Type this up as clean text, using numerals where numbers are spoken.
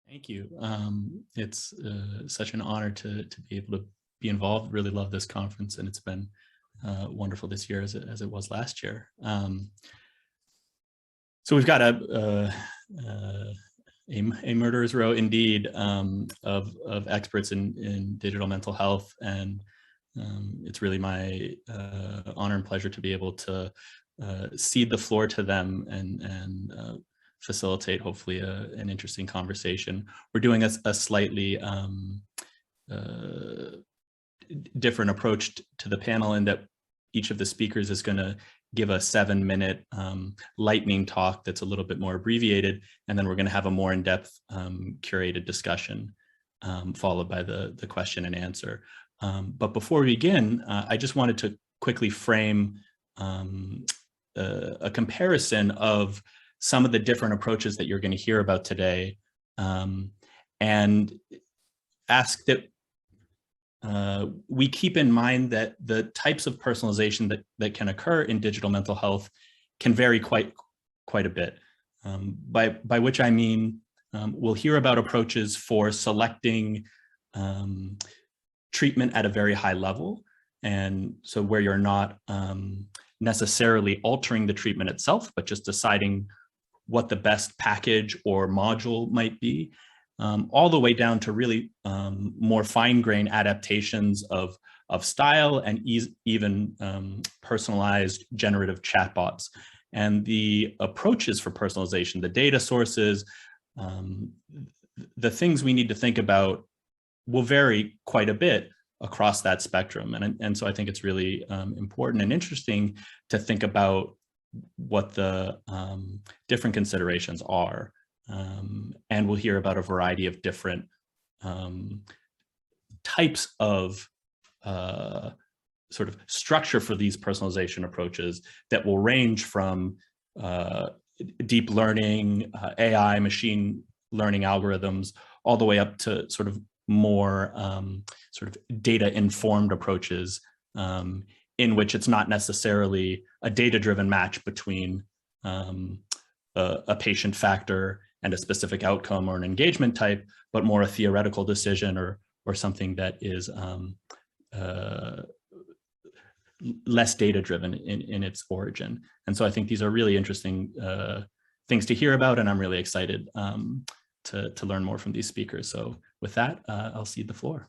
Thank you. It's such an honor to be able to be involved. Really love this conference, and it's been wonderful this year as it was last year. So we've got a murderer's row indeed of experts in digital mental health, and it's really my honor and pleasure to be able to cede the floor to them and facilitate hopefully an interesting conversation. We're doing a slightly different approach to the panel in that each of the speakers is going to give a 7-minute lightning talk that's a little bit more abbreviated, and then we're going to have a more in-depth curated discussion followed by the question and answer. But before we begin, I just wanted to quickly frame a comparison of some of the different approaches that you're going to hear about today, and ask that we keep in mind that the types of personalization that can occur in digital mental health can vary quite a bit. By which I mean, we'll hear about approaches for selecting treatment at a very high level, and so where you're not necessarily altering the treatment itself, but just deciding what the best package or module might be, all the way down to really more fine-grained adaptations of style and even personalized generative chatbots. And the approaches for personalization, the data sources, the things we need to think about will vary quite a bit across that spectrum. And so I think it's really important and interesting to think about what the different considerations are. And we'll hear about a variety of different types of sort of structure for these personalization approaches that will range from deep learning, AI, machine learning algorithms, all the way up to sort of more sort of data-informed approaches in which it's not necessarily a data-driven match between a patient factor and a specific outcome or an engagement type, but more a theoretical decision or something that is less data-driven in its origin. And so I think these are really interesting things to hear about, and I'm really excited to learn more from these speakers. So with that, I'll cede the floor.